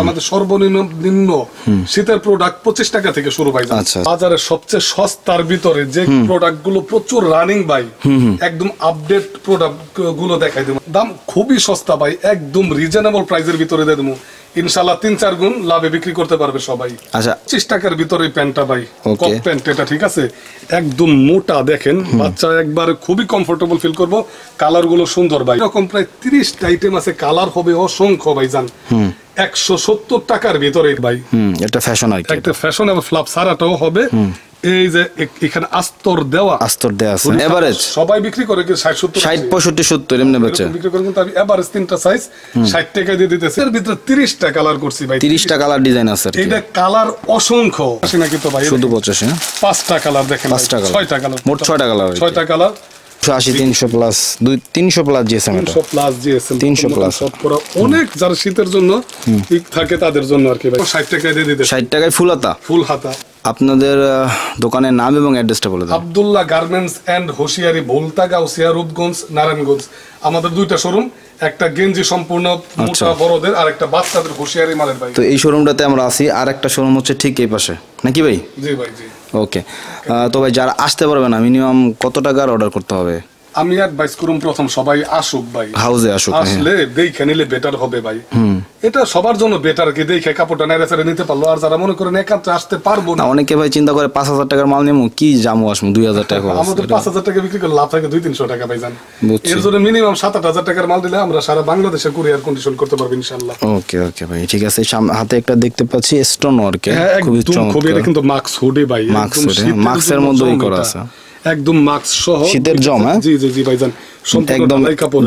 আমাদের সর্বনিম্ন শীতের প্রোডাক্ট 25 টাকা থেকে শুরু ভাই। বাজারের সবচেয়ে সস্তার ভিতরে যে প্রোডাক্ট গুলো প্রচুর রানিং ভাই, একদম আপডেট প্রোডাক্ট গুলো দেখাই দেবো। দাম খুবই সস্তা ভাই, একদম রিজনেবল প্রাইসের ভিতরে দিয়ে দেবো। ইনশাআল্লাহ 3-4 গুণ লাভে বিক্রি করতে পারবে সবাই। আচ্ছা 25 টাকার ভিতরে প্যান্টটা ভাই, কপ প্যান্ট এটা, ঠিক আছে, একদম মোটা দেখেন, বাচ্চা একবার খুবই কমফোর্টেবল ফিল করবো। কালার গুলো সুন্দর ভাই, এরকম প্রায় 30টা আইটেম আছে, কালার হবে অসংখ্য ভাই জান। 170 টাকার ভিতরে ভাই, এটা ফ্যাশন আইটেম, একটা ফ্যাশন এবং ফ্লাপ সারাটাও হবে। এই যে এখানে আস্তর দেওয়া আছে, এভারেজ সবাই বিক্রি করে কি 60 65 70 এমনি বেচে বিক্রি করে, কিন্তু আমি এভারেজ 3টা সাইজ 60 টাকা দিয়ে দিতেছি। এর ভিতরে 30টা কালার করছি ভাই, 30টা কালার ডিজাইন আছে। এটা কালার অসংখ্য আছে নাকি তো ভাই, শুধু 85 5টা কালার দেখেন, 6টা কালার, মোট 6টা কালার, 6টা colour, 180 300 plus 300 plus GSM, 300 plus GSM, 300 plus সব পুরো অনেক যারা শীতের জন্য ঠিক থাকে তাদের জন্য আর কি ভাই। 60 টাকা দিয়ে দিতে, 60 টাকায় ফুল হাতা। আপনাদের দোকানের নাম এবং অ্যাড্রেসটা বলে দিন। Abdullah garments and hosiery, Bholta, Gausia, Rupganj, Narayanganj. আমাদের 2টা শোরুম, একটা গেঞ্জি সম্পূর্ণ মোটা বড়দের, আর একটা বাচ্চাদের হোশিয়ারি মালের ভাই। তো এই শোরুমটাতে আমরা আছি, আর একটা শোরুম হচ্ছে ঠিক এই পাশে নাকি ভাই? জি ভাই, জি। ওকে, তো ভাই যারা আসতে পারবে না, মিনিমাম কত টাকার অর্ডার করতে হবে? আমি অ্যাডভাইস করুম প্রথম সবাই আসুক ভাই, হাউসে আসুক, আসলে দেখে নিলে বেটার হবে ভাই। এটা সবার জন্য বেটার, কি দেখে কাপড়টা নেড়ে চেড়ে নিতে পারলো। আর যারা মনে করেন একান্তে আসতে পারবো না, অনেকে ভাই চিন্তা করে 5000 টাকার মাল নেবো, কি জামু আসবো 2000 টাকা, আমাদের 5000 টাকা বিক্রি করে লাভ থাকে 200-300 টাকা ভাই জান। এর জন্য মিনিমাম 7-8000 টাকার মাল দিলে আমরা সারা বাংলাদেশে কুরিয়ার কন্ডিশন করতে পারবো ইনশাআল্লাহ। ওকে ওকে ভাই, ঠিক আছে। হাতে একটা দেখতে পাচ্ছি স্টোন ওয়ার্কে, খুবই চমৎকার, খুবই, এটা কিন্তু মাক্স হুডি ভাই, মাক্সের মধ্যেই করা আছে, একদম মাক্স সহ শীতের জম। জি জি জি ভাইজান, একদম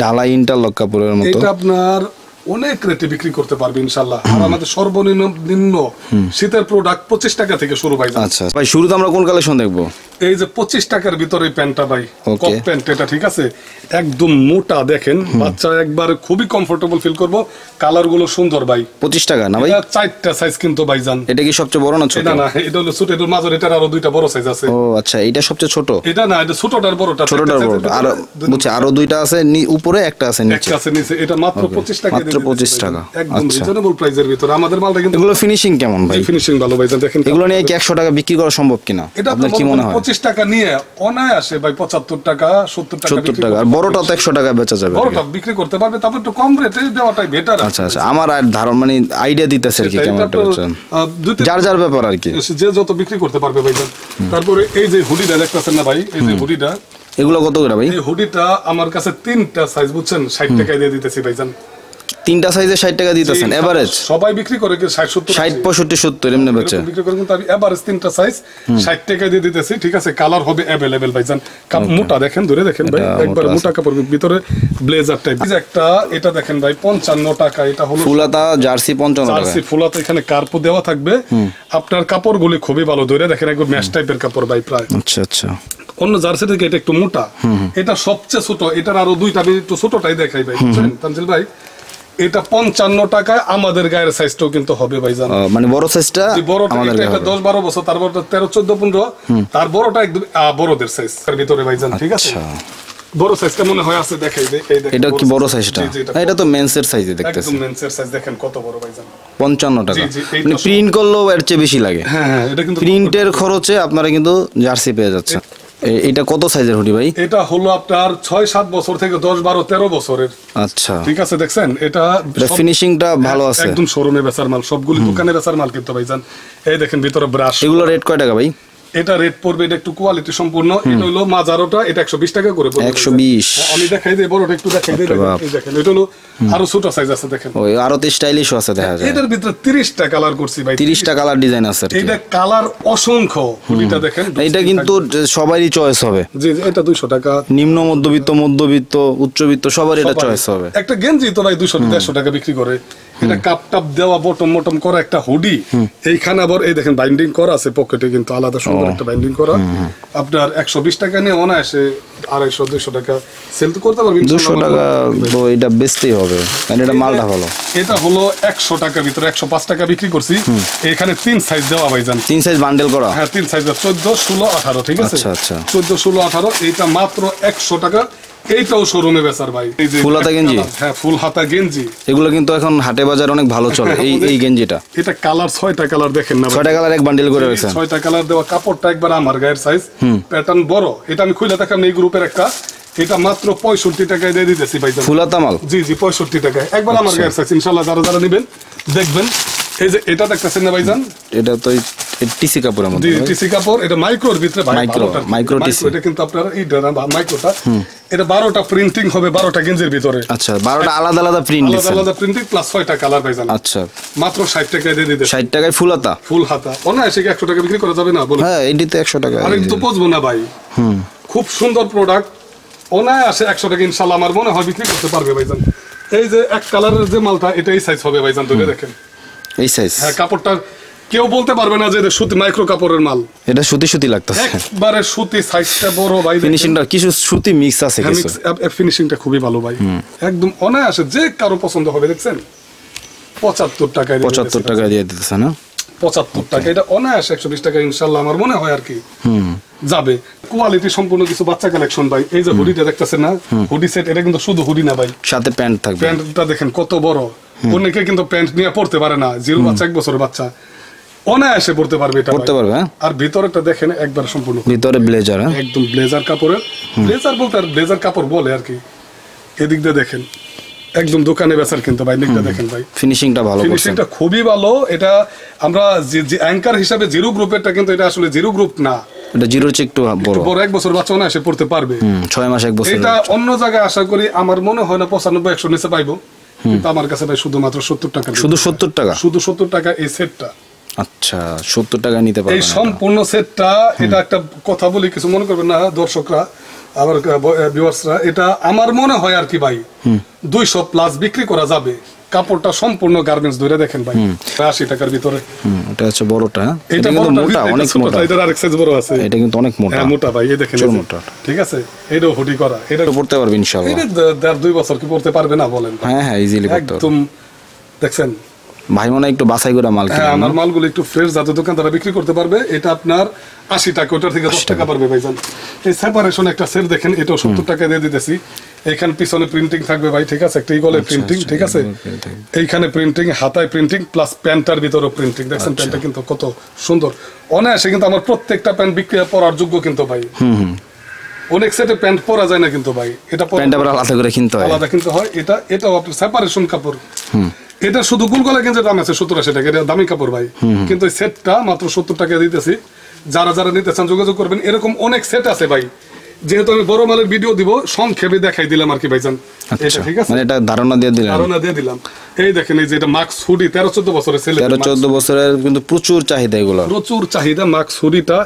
ঢালাই ইন্টারলক কাপড়ের মতো। এটা আপনার অনেক রেটে বিক্রি করতে পারবে ইনশাআল্লাহ। আর আমাদের সর্বনিম্ন শীতের প্রোডাক্ট 25 টাকা থেকে শুরু ভাই। আচ্ছা ভাই, শুরুতে আমরা কোন কালেকশন দেখবো? এই যে 25 টাকার ভিতরে প্যান্টটা ভাই, কপ প্যান্ট এটা, ঠিক আছে, একদম মোটা দেখেন, বাচ্চা একবার খুবই কমফোর্টেবল ফিল করবো। কালার গুলো সুন্দর ভাই। 25 টাকা না ভাই? 4টা সাইজ কিন্তু ভাইজান। এটা কি সবচেয়ে বড় না ছোট? না, এটা হলো ছোট, এটার মাঝে এটার আরো 2টা বড় সাইজ আছে। ও আচ্ছা, এটা সবচেয়ে ছোট? এটা না, এটা ছোটটার বড়টা, ছোটটার বড়টা, আর বুঝছি আরো 2টা আছে উপরে, একটা আছে নিচে। একটা আছে নিচে, এটা মাত্র 25 টাকা, মাত্র 25 টাকা, একদম রিজনেবল প্রাইসের ভিতরে আমাদের মালটা। কিন্তু এগুলো ফিনিশিং কেমন ভাই? ফিনিশিং ভালো ভাইজান, দেখেন। এগুলো নিয়ে কি 100 টাকা বিক্রি করা সম্ভব কিনা আপনার কি মনে হয়? 25 টাকা নিয়ে অনায়াসে ভাই 75 টাকা 70 টাকা, 70 টাকা। আর বড়টা তো 100 টাকা বেচা যাবে, বড়টা বিক্রি করতে পারবে, তারপর একটু কম রেটে দেওয়াটাই বেটার। আচ্ছা আচ্ছা, আমার আর ধারণা মানে আইডিয়া দিতেছে আর কি, কেমন একটা বেচেন, যার যার ব্যাপার আর কি, যে যত বিক্রি করতে পারবে ভাইজান। তারপরে এই যে হুডিটা দেখতেছেন না ভাই, এই যে হুডিটা, এগুলো কত করে ভাই? এই হুডিটা আমার কাছে 3টা সাইজ, বুঝছেন, 60 টাকায় দিয়ে দিতেছি ভাইজান। 3টা সাইজে 60 টাকা দিতেছেন এভারেজ? সবাই বিক্রি করে কি 60 65 70 এমনি বেচে বিক্রি করে, কিন্তু আমি এভারেজ 3টা সাইজ 60 টাকা দিয়ে দিতেছি, ঠিক আছে। কালার হবে अवेलेबल ভাইজান। মোটা দেখেন, ধরে দেখেন ভাই, একবার মোটা কাপড়, ভিতরে ব্লেজার টাইপ। এই যে একটা, এটা দেখেন ভাই 55 টাকা, এটা হলো ফুলাতা জার্সি 55 টাকা। জার্সি ফুলাতা, এখানে কার্পো দেওয়া থাকবে। আপনার কাপড়গুলি খুবই ভালো, ধরে দেখেন একবার ম্যাশ টাইপের কাপড় ভাই প্রায়। আচ্ছা আচ্ছা, অন্য জার্সি থেকে এটা একটু মোটা, এটা সবচেয়ে ছোট, এটার আরো 2টা আমি একটু ছোটটাই দেখাই ভাই, বুঝছেন তানজিল ভাই। এটা 55 টাকায় আমাদের গায়ের সাইজটাও কিন্তু হবে ভাই জান, মানে বড় সাইজটা আমাদের গায়ে, এটা 10-12 বছর, তারপর 13-14-15, তার বড়টা একদম বড়দের সাইজ এর ভিতরে ভাই জান, ঠিক আছে। বড় সাইজটা মনে হয় আছে, দেখাই দে, এই দেখেন, এটা কি বড় সাইজটা? এটা তো মেন্সের সাইজে দেখতেছি, একদম মেন্সের সাইজ, দেখেন কত বড় ভাই জান, 55 টাকা। মানে প্রিন্ট করলেও এর চেয়ে বেশি লাগে। হ্যাঁ, এটা কিন্তু প্রিন্টের খরচে আপনারা কিন্তু জার্সি পেয়ে যাচ্ছে। এটা কত সাইজের হুডি ভাই? এটা হলো আপনার 6-7 বছর থেকে 10-12-13 বছরের। আচ্ছা, ঠিক আছে, দেখছেন এটা ফিনিশিংটা ভালো আছে, একদম শোরুমে বেচার মাল, সবগুলি দোকানে বেচার মাল কিন্তু ভাইজান। এই দেখেন ভিতরে ব্রাশ। এগুলো রেট কয় টাকা ভাই? এটা রেট পড়বে, এটা একটু কোয়ালিটি সম্পূর্ণ। এটা হলো মাজারোটা, এটা 120 টাকা করে পড়বে। 120? আমি দেখাই দেই, বড়টা একটু দেখাই দেই, এই দেখেন, এটা হলো আরো ছোট সাইজ আছে, দেখেন ওই আরো তো স্টাইলিশ আছে দেখা যায়। এটার ভিতরে 30টা কালার করছি ভাই, 30টা কালার ডিজাইন আছে। এটা কালার অসংখ্য, হুডিটা দেখেন। এটা কিন্তু সবারই চয়েস হবে। জি, এটা 200 টাকা। নিম্ন মধ্যবিত্ত, মধ্যবিত্ত, উচ্চবিত্ত সবার এটা চয়েস হবে। একটা গেঞ্জি তো ভাই 200-150 টাকা বিক্রি করে। এটা কাপ টাপ দেওয়া, বটম মটম করা একটা হুডি, এইখানে আবার এই দেখেন বাইন্ডিং করা আছে, পকেটে কিন্তু আলাদা সুন্দর একটা বাইন্ডিং করা। আপনার 120 টাকা নিয়ে অনায়াসে 250-200 টাকা সেল করতে পারবেন। 200 টাকা তো এটা বেচতেই হবে, কারণ এটা মালটা ভালো। এটা হলো 100 টাকার ভিতরে 105 টাকা বিক্রি করছি। এখানে 3 সাইজ দেওয়া ভাইজান, 3 সাইজ বান্ডেল করা। হ্যাঁ, 3 সাইজ, 14, 16, 18, ঠিক আছে। আচ্ছা আচ্ছা, 14, 16, 18। এটা মাত্র 100 টাকা এইটাও শোরুমে বেচার ভাই। এই যে ফুল হাতা গেঞ্জি, হ্যাঁ ফুল হাতা গেঞ্জি, এগুলো কিন্তু এখন হাটে বাজার অনেক ভালো চলে। এই গেঞ্জিটা, এটা কালার 6টা কালার দেখেন না, 6টা কালার এক বান্ডিল করে রাখছেন। 6টা কালার দেওয়া, কাপড়টা একবার আমার গায়ের সাইজ, প্যাটার্ন বড়। এটা আমি খুলে দেখাম এই গ্রুপের একটা, এটা মাত্র 65 টাকায় দিয়ে দিতেছি ভাই। ফুল হাতা মাল, জি 65 টাকায় একবার আমার গায়ের সাইজ। ইনশাআল্লাহ যারা যারা নেবেন দেখবেন। এই যে এটা দেখতেছেন না ভাইজান, এটা তো টিসি কাপড়ের মধ্যে, জি টিসি কাপড়। এটা মাইক্রোর ভিতরে ভাই, মাইক্রো টিসি। এটা কিন্তু আপনার এইটা মাইক্রোটা, এটা 12টা প্রিন্টিং হবে 12টা গেঞ্জির ভিতরে। আচ্ছা 12টা আলাদা আলাদা প্রিন্ট আলাদা আলাদা প্রিন্টিং প্লাস 6টা কালার ভাইজান। আচ্ছা মাত্র 60 টাকায় দিয়ে দিতে। 60 টাকায় ফুল হাতা, ফুল হাতা অনায়াসে 100 টাকা বিক্রি করা যাবে না বলে? হ্যাঁ এটিতে 100 টাকা। আমি তো বুঝবো না ভাই, খুব সুন্দর প্রোডাক্ট, অনায়াসে 100 টাকা ইনশাআল্লাহ আমার মনে হয় বিক্রি করতে পারবে ভাইজান। এই যে এক কালারের যে মালটা, এটা এই সাইজ হবে ভাইজান, ধরে দেখেন এই সাইজ। হ্যাঁ কাপড়টা কেউ বলতে পারবে না যে এটা সুতি মাইক্রো কাপড়ের মাল, এটা সুতি সুতি লাগতেছে একবারে সুতি, সাইজটা বড় ভাই। ফিনিশিংটা কিছু সুতি মিক্স আছে, কিছু ফিনিশিংটা খুবই ভালো ভাই, একদম অনায়াসে যে কারো পছন্দ হবে। দেখছেন 75 টাকায়, 75 টাকা দিয়ে দিতেছে না, 75 টাকা। এটা অনায়াসে 120 টাকা ইনশাআল্লাহ আমার মনে হয় আর কি যাবে। কোয়ালিটি সম্পূর্ণ কিছু বাচ্চা কালেকশন ভাই। এই যে হুডিটা দেখতেছেন না, হুডি সেট, এটা কিন্তু শুধু হুডি না ভাই, সাথে প্যান্ট থাকবে। প্যান্টটা দেখেন কত বড়, অনেকে কিন্তু প্যান্ট নিয়ে পড়তে পারে না, 0 বাচ্চা 1 বছরের বাচ্চা অনায়াসে পড়তে পারবে এটা, পড়তে পারবে। আর ভিতরটা দেখেন একবার সম্পূর্ণ ভিতরে ব্লেজার, একদম ব্লেজার কাপড়ের, ব্লেজার বলতে আর ব্লেজার কাপড় বলে আর কি। এদিক দিয়ে দেখেন একদম দোকানে বেচার কিন্তু ভাই, নিকটা দেখেন ভাই, ফিনিশিংটা ভালো, ফিনিশিংটা খুবই ভালো। এটা আমরা যে অ্যাঙ্কার হিসাবে জিরো গ্রুপেরটা, কিন্তু এটা আসলে জিরো গ্রুপ না, এটা জিরো চেক একটু বড়, 1 বছর বাচ্চা অনায়াসে পড়তে পারবে, 6 মাস 1 বছর। এটা অন্য জায়গায় আশা করি আমার মনে হয় না 95-100 নিচে পাইবো, কিন্তু আমার কাছে ভাই শুধুমাত্র 70 টাকা, শুধু 70 টাকা, শুধু 70 টাকা এই সেটটা। আচ্ছা 70 টাকা নিতে পারবেন এই সম্পূর্ণ সেটটা। এটা একটা কথা বলি, কিছু মনে করবেন না দর্শকরা, আমার ভিউয়ার্সরা, এটা আমার মনে হয় আর কি ভাই 200 প্লাস বিক্রি করা যাবে। কাপড়টা সম্পূর্ণ গার্মেন্টস ধরে দেখেন ভাই, 80 টাকার ভিতরে। এটা হচ্ছে বড়টা, এটা কিন্তু মোটা, অনেক মোটা। এটার আরেক সাইজ বড় আছে, এটা কিন্তু অনেক মোটা, হ্যাঁ মোটা ভাই, এই দেখেন মোটা, ঠিক আছে। এটাও হুডি করা, এটা পড়তে পারবে ইনশাআল্লাহ। এটা 2 বছর কি পড়তে পারবে না বলেন? হ্যাঁ হ্যাঁ ইজিলি পড়তে পারবে একদম। দেখছেন ভাই মনে একটু বাছাই করে মাল কিনে, আমার মালগুলো একটু ফ্রেশ, যাতে দোকানদাররা বিক্রি করতে পারবে। এটা আপনার 80 টাকা, ওটার থেকে 10 টাকা পারবে ভাইজান। এই সেপারেশন একটা সেট দেখেন, এটাও 70 টাকা দিয়ে দিতেছি। এইখানে পিছনে প্রিন্টিং থাকবে ভাই, ঠিক আছে, একটা ইগলের প্রিন্টিং, ঠিক আছে। এইখানে প্রিন্টিং, হাতায় প্রিন্টিং প্লাস প্যান্টার ভিতরেও প্রিন্টিং। দেখছেন প্যান্টটা কিন্তু কত সুন্দর, অনায়াসে কিন্তু আমার প্রত্যেকটা প্যান্ট বিক্রি পরার যোগ্য কিন্তু ভাই। অনেক সেটে প্যান্ট পরা যায় না কিন্তু ভাই, এটা প্যান্ট আবার আলাদা করে কিনতে হয়, আলাদা কিনতে হয়। এটাও আপনার সেপারেশন কাপড়। এটা শুধু গুলগলা গেঞ্জের দাম আছে 70-80 টাকা, এটা দামি কাপড় ভাই, কিন্তু এই সেটটা মাত্র 70 টাকা দিতেছি। যারা যারা নিতে চান যোগাযোগ করবেন। এরকম অনেক সেট আছে ভাই, যেহেতু আমি বড় মালের ভিডিও দিব, সংক্ষেপে দেখাই দিলাম আর কি ভাইজান। এটা ঠিক আছে, মানে এটা ধারণা দিয়ে দিলাম। এই দেখেন, এই যে এটা মাক্স হুডি, 13-14 বছরের ছেলে, 13-14 বছরের, কিন্তু প্রচুর চাহিদা, এগুলো প্রচুর চাহিদা। মাক্স হুডিটা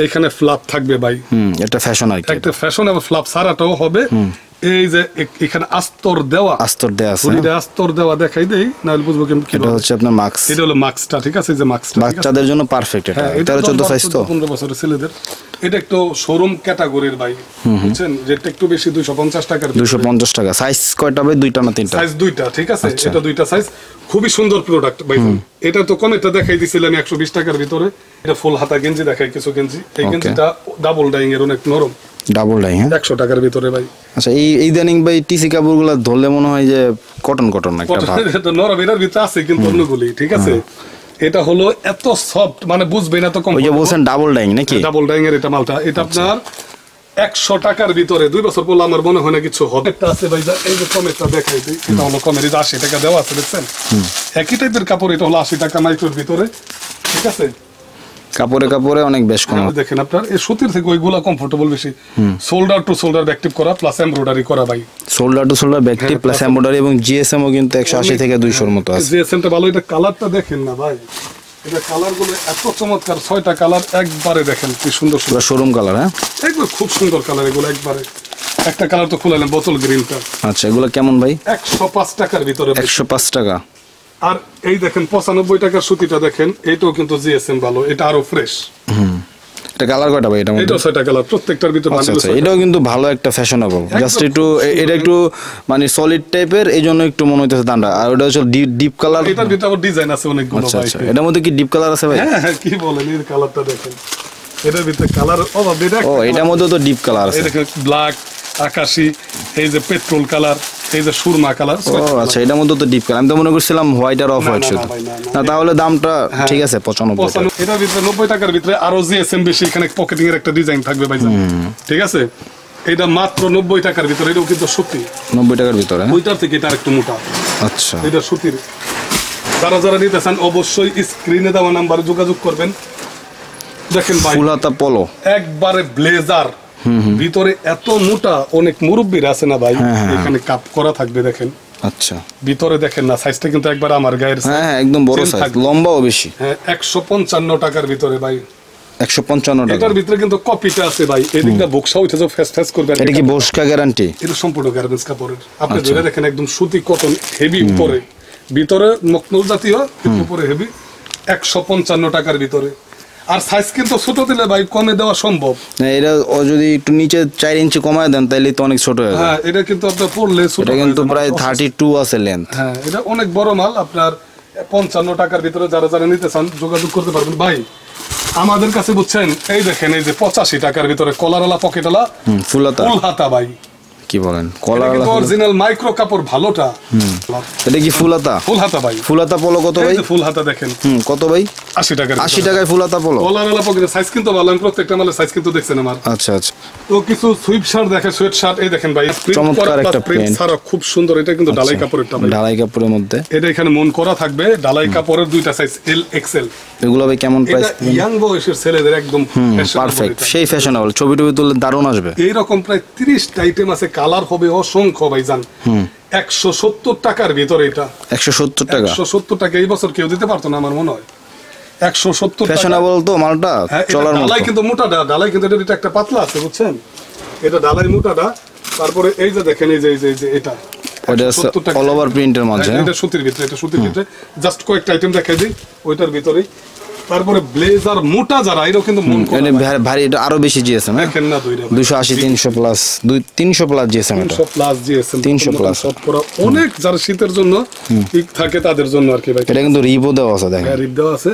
এখানে ফ্লাপ থাকবে ভাই, এটা ফ্যাশন আর কি, একটা ফ্যাশন, এবং ফ্লাপ সারাটাও হবে। এই যে এখানে আস্তর দেওয়া আছে, আস্তর দেওয়া দেখাই দেই, নাহলে বুঝবো কেমন। এটা হচ্ছে আপনার মাক্স, এটা হলো মাক্সটা, ঠিক আছে, যে মাক্সটা বাচ্চাদের জন্য পারফেক্ট। এটা 13-14 সাইজ, তো 15 বছরের ছেলেদের। এটা একটু শোরুম ক্যাটাগরির ভাই, বুঝছেন, যেটা একটু বেশি 250 টাকার, 250 টাকা। সাইজ কয়টা ভাই? 2টা না 3টা? সাইজ 2টা, ঠিক আছে। এটা 2টা সাইজ, খুবই সুন্দর প্রোডাক্ট ভাই। এটা তো কমেটা দেখাই দিছিলাম 120 টাকার ভিতরে। এটা ফুল হাতা গেঞ্জি দেখাই, কিছু গেঞ্জি। এই গেঞ্জিটা ডাবল ডাইং এর, অনেক নরম, ডাবল ডাইং, 100 টাকার ভিতরে ভাই। আচ্ছা এই ইদানিং ভাই টিসি কাপড়গুলো ধরলে মনে হয় যে কটন একটা ভাব, এটা নরম, এর ভিতরে আছে কিন্তু অন্যগুলি, ঠিক আছে। এটা হলো এত সফট, মানে বুঝবে না তো কম। ওই যে বলছেন ডাবল ডাইং নাকি? ডাবল ডাইং এর এটা মালটা। এটা আপনার 100 টাকার ভিতরে 2 বছর পড়লে আমার মনে হয় না কিছু হবে। একটা আছে ভাই, এই যে কমেরটা দেখাই দিই, এটা হলো কমের, এটা 80 টাকা দেওয়া আছে, দেখছেন। একই টাইপের কাপড়, এটা হলো 80 টাকা মাইক্রোর ভিতরে, ঠিক আছে। কাপড়ে অনেক বেশ কম। দেখেন আপনার এই সুতির থেকে ওইগুলা কমফোর্টেবল বেশি। শোল্ডার টু শোল্ডার ব্যাকটিভ করা প্লাস এমব্রয়ডারি করা ভাই, শোল্ডার টু শোল্ডার ব্যাকটিভ প্লাস এমব্রয়ডারি, এবং জিএসএম ও কিন্তু 180 থেকে 200 এর মতো আছে। জিএসএমটা ভালো। এটা কালারটা দেখেন না ভাই, এটা কালার গুলো এত চমৎকার, 6টা কালার একবারে দেখেন কি সুন্দর সুন্দর শোরুম কালার। হ্যাঁ একবার খুব সুন্দর কালার এগুলো একবারে। একটা কালার তো খুলালেন, বোতল গ্রিনটা। আচ্ছা এগুলো কেমন ভাই? 105 টাকার ভিতরে, 105 টাকা। আর এই দেখেন 95 টাকার সুতিটা দেখেন, এটাও কিন্তু জিএসএম ভালো, এটা আরো ফ্রেশ। এটা কালার কয়টা ভাই? এটা এটাও 6টা কালার, প্রত্যেকটার ভিতরে। আচ্ছা এটাও কিন্তু ভালো একটা ফ্যাশনেবল, জাস্ট একটু এটা একটু মানে সলিড টাইপের, এইজন্য একটু মনে হইতেছে দামটা। আর ওটা হচ্ছে ডিপ কালার, এটার ভিতরে আবার ডিজাইন আছে অনেকগুলো ভাই। আচ্ছা এটার মধ্যে কি ডিপ কালার আছে ভাই? হ্যাঁ কি বলেন, এই কালারটা দেখেন, এটার ভিতরে কালার অভাব। ও এটার মধ্যে তো ডিপ কালার আছে, এই দেখেন ব্ল্যাক, আকাশি, এই যে পেট্রোল কালার, এই যে সুরমা কালার। ও আচ্ছা, এটার মধ্যে তো ডিপ কালার, আমি তো মনে করছিলাম হোয়াইট আর অফ হোয়াইট শুধু। না তাহলে দামটা ঠিক আছে 95 টাকা। এটার ভিতরে 90 টাকার ভিতরে আরো জিএসএম বেশি, এখানে পকেটিং এর একটা ডিজাইন থাকবে ভাইজান, ঠিক আছে। এটা মাত্র 90 টাকার ভিতরে, এটাও কিন্তু সুতি। 90 টাকার ভিতরে, ওইটার থেকে এটা একটু মোটা। আচ্ছা, এটা সুতির। যারা যারা নিতে চান অবশ্যই স্ক্রিনে দেওয়া নাম্বারে যোগাযোগ করবেন। দেখেন ভাই, ফুল হাতা পলো, একবারে ব্লেজার, ভিতরে এত মোটা। অনেক মুরব্বীর আছে না ভাই, এখানে কাপ করা থাকবে দেখেন। আচ্ছা, ভিতরে দেখেন না, সাইজটা কিন্তু একবার আমার গায়ের। হ্যাঁ একদম বড় সাইজ, লম্বাও বেশি। হ্যাঁ, 155 টাকার ভিতরে ভাই, 155 টাকা। এটার ভিতরে কিন্তু কপিটা আছে ভাই, এদিকটা বক্সা উঠে যাও, ফেস ফেস করবে। এটা কি বসকা গ্যারান্টি? এটা সম্পূর্ণ গার্মেন্টস কাপড়ের। আপনি ধরে দেখেন, একদম সুতি কটন, হেভি উপরে, ভিতরে মকমল জাতীয়, উপরে হেভি। 155 টাকার ভিতরে। আর সাইজ কিন্তু ছোট দিলে ভাই কমে দেওয়া সম্ভব না। এটা যদি একটু নিচে 4 ইঞ্চি কমায় দেন তাহলে তো অনেক ছোট হয়ে যায়। হ্যাঁ, এটা কিন্তু আপনার পড়লে ছোট। এটা কিন্তু প্রায় 32 আছে লেন্থ। হ্যাঁ, এটা অনেক বড় মাল। আপনার 55 টাকার ভিতরে যারা যারা নিতে চান যোগাযোগ করতে পারবেন ভাই আমাদের কাছে। বুঝছেন, এই দেখেন, এই যে 85 টাকার ভিতরে কলারওয়ালা পকেটওয়ালা ফুল হাতা। ফুল হাতা ভাই, কি বলেন, এটা কলার কিন্তু অরিজিনাল মাইক্রো কাপড়, ভালোটা। এটা কি ফুল হাতা? ফুল হাতা ভাই, ফুল হাতা পলো কত ভাই? এই যে ফুল হাতা দেখেন, কত ভাই? 80 টাকার। 80 টাকায় ফুল হাতা পলো, কলারওয়ালা পকেটে সাইজ কিন্তু ভালো। আমি প্রত্যেকটা মালের সাইজ কিন্তু দেখছেন আমার। আচ্ছা আচ্ছা। তো কিছু সুইপ শার্ট দেখেন, সোয়েট শার্ট, এই দেখেন ভাই, চমৎকার একটা প্রিন্ট ছাড়া খুব সুন্দর। এটা কিন্তু ডালাই কাপড়েরটা ভাই, ঢালাই কাপড়ের মধ্যে। এটা এখানে মন করা থাকবে, ডালাই কাপড়ের দুইটা সাইজ, এল এক্সেল। এগুলো ভাই কেমন প্রাইস? এটা ইয়াং বয়সের ছেলেদের একদম পারফেক্ট, সেই ফ্যাশনেবল, ছবি টবি তুললে দারুণ আসবে। এইরকম প্রায় 30টা আইটেম আছে, কালার হবে অসংখ্য ভাইজান। 170 টাকার ভিতরে এটা। 170 টাকা? 170 টাকা এই বছর কেউ দিতে পারতো না আমার মনে হয়। 170 টাকা। ফ্যাশনেবল তো মালটা, চলার মতো। ডালাই কিন্তু মোটাটা, ডালাই কিন্তু এটা একটা পাতলা আছে, বুঝছেন, এটা ডালাই মোটাটা। তারপরে এই যে দেখেন, এই যে এটা ওটা অল ওভার প্রিন্টের মাঝে, এটা সুতির ভিতরে, এটা সুতির ভিতরে। জাস্ট কয়েকটা আইটেম দেখাই দিই ওইটার ভিতরেই। তারপরে ব্লেজার মোটা যারা, এটাও কিন্তু মন করা ভারী, এটা আরো বেশি জিএসএম। দেখেন না, 280 300 plus, 300 plus GSM. 300 plus GSM, 300 plus সব করা। অনেক যারা শীতের জন্য ঠিক থাকে তাদের জন্য আর কি ভাই। এটা কিন্তু রিবো দেওয়া আছে, দেখেন রিপ দেওয়া আছে।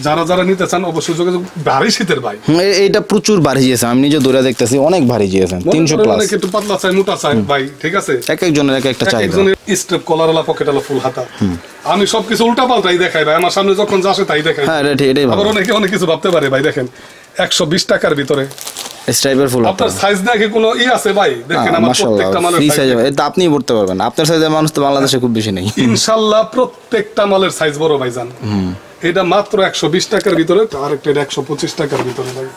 যারা যারা নিতে চান অবশ্যই যোগাযোগ। ভারী শীতের ভাই, এইটা প্রচুর ভারী জিএসএম, আমি নিজে দূরে দেখতেছি, অনেক ভারী জিএসএম। 300 প্লাস। অনেক একটু পাতলা চাই, মোটা চাই ভাই, ঠিক আছে। এক একজনের এক একটা চাহিদা। একজনের স্টেপ কলারওয়ালা, পকেটওয়ালা, ফুল হাতা। আমি সবকিছু উল্টা পাল্টাই দেখাই ভাই, আমার সামনে যখন যা আসে তাই দেখাই। হ্যাঁ, এটাই ভালো। আবার অনেকে অনেক কিছু ভাবতে পারে ভাই। দেখেন 120 টাকার ভিতরে স্ট্রাইপের ফুল হাতা। আপনার সাইজ দেখে কোনো আছে ভাই? দেখেন আমার প্রত্যেকটা মালের সাইজ, এটা আপনিই পড়তে পারবেন। আপনার সাইজের মানুষ তো বাংলাদেশে খুব বেশি নেই। ইনশাআল্লাহ প্রত্যেকটা মালের সাইজ বড় ভাইজান। এটা মাত্র 120 টাকার ভিতরে। আর একটা 125 টাকার ভিতরে ভাই।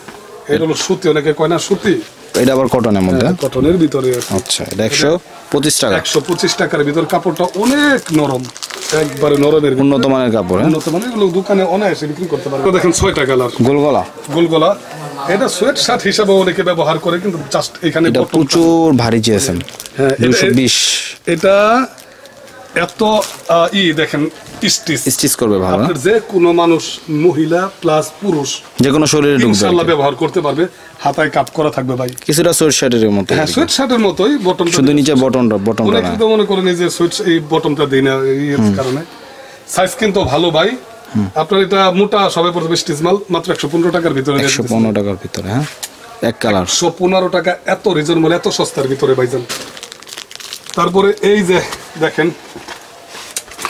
এটা হলো সুতি, অনেকে কয় না সুতি, এটা আবার কটনের মধ্যে, কটনের ভিতরে। আচ্ছা, এটা 125 টাকা। 125 টাকার ভিতর। কাপড়টা অনেক নরম, একবারে নরমের, উন্নত মানের কাপড়। উন্নত মানের। এগুলো দোকানে অনায়াসে বিক্রি করতে পারবে। দেখেন 6টা কালার, গোলগলা। গোলগলা। এটা সোয়েট শার্ট হিসাবে অনেকে ব্যবহার করে, কিন্তু জাস্ট এখানে এটা প্রচুর ভারী জিএসএম। হ্যাঁ, 220। এটা এত দেখেন স্টিচ করবে ভালো। আপনার যে কোনো মানুষ, মহিলা প্লাস পুরুষ, যে কোনো শরীরে ঢুকবে, ইনশাআল্লাহ ব্যবহার করতে পারবে। হাতায় কাপ করা থাকবে ভাই, কিছুটা সোয়েট শার্টের মতো। হ্যাঁ, সোয়েট শার্টের মতোই, বটন শুধু নিচে বটনটা অনেকে তো মনে করেন এই যে সোয়েট, এই বটনটা দেই না এই কারণে। সাইজ কিন্তু ভালো ভাই। আপনার এটা মোটা সবাই পড়বে স্টিচ মাল, মাত্র 115 টাকার ভিতরে। 115 টাকার ভিতরে, হ্যাঁ, এক কালার। 115 টাকা, এত রিজনেবল, এত সস্তার ভিতরে ভাইজান। তারপরে এই যে দেখেন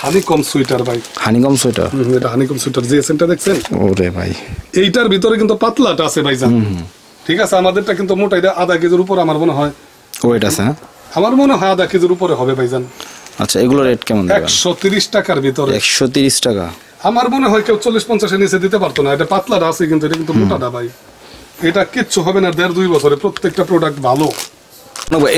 হানিকম সুইটার ভাই, হানিকম সুইটার। এটা হানিকম সুইটার জিএসএমটা দেখছেন? ওরে ভাই, এইটার ভিতরে কিন্তু পাতলাটা আছে ভাইজান, ঠিক আছে। আমাদেরটা কিন্তু মোটা, এটা আধা কেজির উপর আমার মনে হয় ওয়েট আছে। আমার মনে হয় আধা কেজির উপরে হবে ভাইজান। আচ্ছা, এগুলো রেট কেমন? 130 টাকার ভিতরে। 130 টাকা। আমার মনে হয় কেউ 40-50 এর নিচে দিতে পারতো না। এটা পাতলাটা আছে, কিন্তু এটা কিন্তু মোটাটা ভাই। এটা কিচ্ছু হবে না 1.5-2 বছরে। প্রত্যেকটা প্রোডাক্ট ভালো।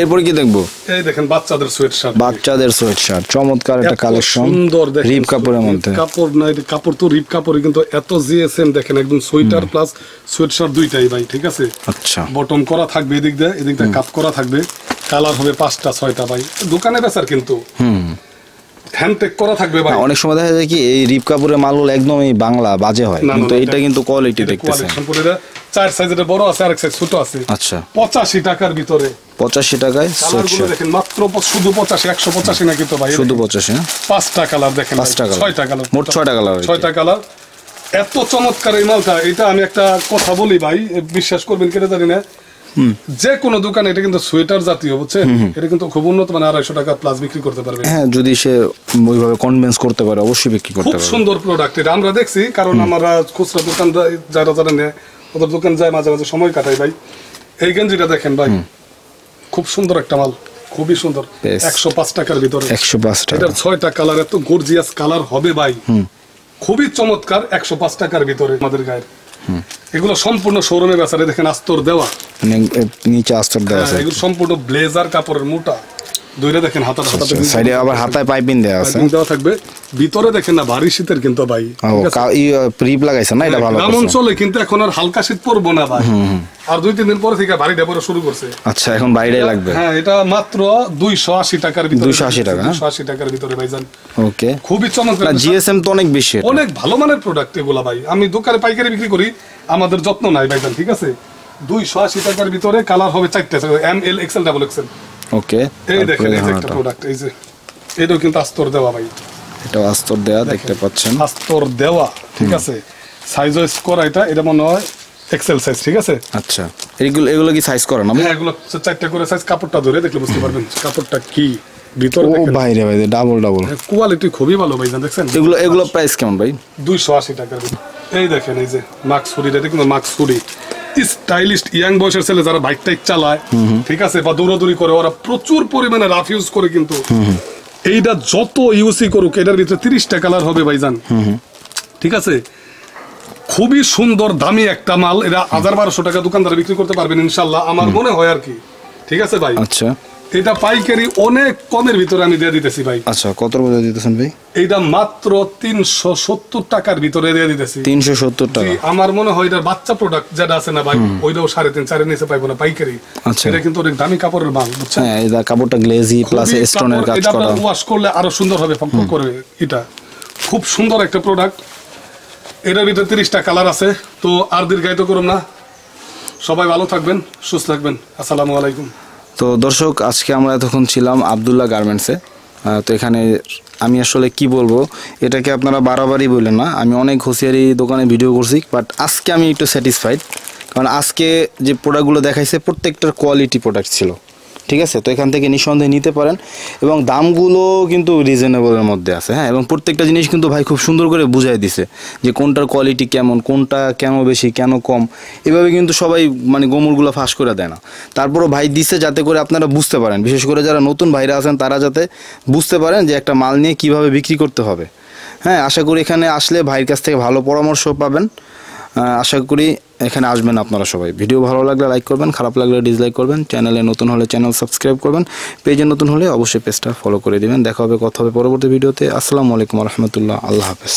এরপর কি দেখবো? এই দেখেন বাচ্চাদের সোয়েট শার্ট, বাচ্চাদের সোয়েট শার্ট, চমৎকার একটা কালেকশন, সুন্দর। দেখেন রিপ কাপড়ের মধ্যে। কাপড় না, এটা কাপড় তো রিপ কাপড়, কিন্তু এত জিএসএম দেখেন, একদম সোয়েটার প্লাস সোয়েট শার্ট দুইটাই ভাই, ঠিক আছে। আচ্ছা, বটম করা থাকবে, এদিক দিয়ে কাপ করা থাকবে। কালার হবে 5টা-6টা ভাই। দোকানে বেচার কিন্তু হ্যান্ডটেক করা থাকবে ভাই। অনেক সময় দেখা যায় কি এই রিপ কাপড়ের মালগুলো একদমই বাংলা বাজে হয়, কিন্তু এটা কিন্তু কোয়ালিটি দেখতেছে। 4 সাইজের বড় আছে, আরেক সাইজ ছোট আছে। আচ্ছা, 85 টাকার ভিতরে। 85 টাকায় সোয়েট শার্ট দেখেন, মাত্র শুধু 85, 185 না কিন্তু ভাই, শুধু 85। 5টা কালার দেখেন, 5টা কালার, 6টা কালার, মোট 6টা কালার। 6টা কালার। এত চমৎকার এই মালটা। এটা আমি একটা কথা বলি ভাই, বিশ্বাস করবেন কিনা জানি না, যে কোনো দোকানে এটা কিন্তু সোয়েটার জাতীয়, বুঝছেন, এটা কিন্তু খুব উন্নত, মানে 250 টাকা প্লাস বিক্রি করতে পারবে। হ্যাঁ, যদি সে ওইভাবে কনভিন্স করতে পারে অবশ্যই বিক্রি করতে খুব পারবে। সুন্দর প্রোডাক্ট এটা, আমরা দেখছি, কারণ আমরা খুচরা দোকান যারা যারা নেয় ওদের দোকান যায়, মাঝে মাঝে সময় কাটাই ভাই। এই গেঞ্জিটা দেখেন ভাই, খুব সুন্দর একটা মাল, খুবই সুন্দর, 105 টাকার ভিতরে। 105 টাকা, এটার 6টা কালার, এত গর্জিয়াস কালার হবে ভাই, খুবই চমৎকার। 105 টাকার ভিতরে আমাদের গায়ের এগুলো সম্পূর্ণ শোরুমে বেচারে, দেখেন আস্তর দেওয়া, নিচে আস্তর দেওয়া আছে। এগুলো সম্পূর্ণ ব্লেজার কাপড়ের মোটা, দুইটা দেখেন হাতার হাতাতে সাইডে আবার হাতায় পাইপিং দেওয়া আছে, দেওয়া থাকবে। ভিতরে দেখেন না ভারী শীতের কিন্তু ভাই, প্রিপ লাগাইছে না, এটা ভালো গ্রাম অঞ্চলে কিন্তু এখন আর হালকা শীত পড়বো না ভাই, আর 2-3 দিন পরে থেকে ভারীটা পরে শুরু করছে। আচ্ছা, এখন বাইরে লাগবে। হ্যাঁ, এটা মাত্র 280 টাকার ভিতরে, 280 টাকা, 280 টাকার ভিতরে ভাইজান। ওকে, খুবই চমৎকার। জিএসএম তো অনেক বেশি, অনেক ভালো মানের প্রোডাক্ট এগুলা ভাই। আমি দোকানে পাইকারি বিক্রি করি, আমাদের যত্ন নাই ভাইজান, ঠিক আছে। 280 টাকার ভিতরে কালার হবে 4টা, M L XL double XL. Okay, এই দেখেন, এই যে একটা প্রোডাক্ট, এই যে এটাও কিন্তু আস্তর দেওয়া ভাই, এটাও আস্তর দেওয়া দেখতে পাচ্ছেন, আস্তর দেওয়া, ঠিক আছে। সাইজ ওয়াইজ করা, এটা মনে হয় এক্সেল সাইজ, ঠিক আছে। আচ্ছা, এগুলো কি সাইজ করে না? হ্যাঁ, এগুলো 4টা করে সাইজ, কাপড়টা ধরে দেখলে বুঝতে পারবেন কাপড়টা কি ভিতরে। ও বাইরে ডাবল কোয়ালিটি খুবই ভালো ভাই, দেখছেন। এগুলো প্রাইস কেমন ভাই? 280 টাকার। এই দেখেন, এই যে মাক্স হুডিটা, এটা কিন্তু মাক্স হুডি, স্টাইলিস্ট ইয়াং বয়সের ছেলে যারা বাইক টাইক চালায়, ঠিক আছে, বা দৌড়াদৌড়ি করে, ওরা প্রচুর পরিমাণে রাফ ইউজ করে, কিন্তু এইটা যত ইউজই করুক, এটার ভিতরে 30টা কালার হবে ভাইজান, ঠিক আছে। খুবই সুন্দর দামি একটা মাল, এটা 1000-1200 টাকা দোকানদার বিক্রি করতে পারবেন ইনশাল্লাহ, আমার মনে হয় আর কি, ঠিক আছে ভাই। আচ্ছা, এটা পাইকারি অনেক কমের ভিতরে আমি দিয়ে দিতেছি ভাই। আচ্ছা, কত করে দিতেছেন ভাই? এইটা মাত্র 370 টাকার ভিতরে দিয়ে দিতেছি। 370 টাকা। আমার মনে হয় এটা বাচ্চা প্রোডাক্ট যেটা আছে না ভাই, ওইটাও 3.5-4 নিচে পাইবো না পাইকারি। আচ্ছা, এটা কিন্তু অনেক দামি কাপড়ের মাল, বুঝছেন। হ্যাঁ, এটা কাপড়টা গ্লেজি প্লাস স্টোনের কাজ করা, এটা ওয়াশ করলে আরো সুন্দর হবে, ফকফক করবে। এটা খুব সুন্দর একটা প্রোডাক্ট, এটার ভিতরে 30টা কালার আছে। তো আর দীর্ঘায়িত করুন না, সবাই ভালো থাকবেন, সুস্থ থাকবেন, আসসালামু আলাইকুম। তো দর্শক, আজকে আমরা এতক্ষণ ছিলাম আব্দুল্লাহ গার্মেন্টসে। তো এখানে আমি আসলে কি বলবো, এটাকে আপনারা বাড়াবাড়ি বললেন না, আমি অনেক হুঁশিয়ারি দোকানে ভিডিও করছি, বাট আজকে আমি একটু স্যাটিসফাইড, কারণ আজকে যে প্রোডাক্টগুলো দেখাইছে প্রত্যেকটার কোয়ালিটি প্রোডাক্ট ছিল, ঠিক আছে। তো এখান থেকে নিঃসন্দেহে নিতে পারেন, এবং দামগুলো কিন্তু রিজনেবলের মধ্যে আছে। হ্যাঁ, এবং প্রত্যেকটা জিনিস কিন্তু ভাই খুব সুন্দর করে বুঝাই দিছে যে কোনটার কোয়ালিটি কেমন, কোনটা কেন বেশি কেন কম, এভাবে কিন্তু সবাই মানে গোমরগুলো ফাঁস করে দেয় না। তারপরও ভাই দিছে যাতে করে আপনারা বুঝতে পারেন, বিশেষ করে যারা নতুন ভাইরা আছেন তারা যাতে বুঝতে পারেন যে একটা মাল নিয়ে কিভাবে বিক্রি করতে হবে। হ্যাঁ, আশা করি এখানে আসলে ভাইয়ের কাছ থেকে ভালো পরামর্শ পাবেন। আশা করি এখানে আসবেন আপনারা সবাই। ভিডিও ভালো লাগলে লাইক করবেন, খারাপ লাগলে ডিসলাইক করবেন, চ্যানেলে নতুন হলে চ্যানেল সাবস্ক্রাইব করবেন, পেজে নতুন হলে অবশ্যই পেজটা ফলো করে দিবেন। দেখা হবে, কথা হবে পরবর্তী ভিডিওতে। আসসালামু আলাইকুম রহমতুল্লাহ, আল্লাহ হাফেজ।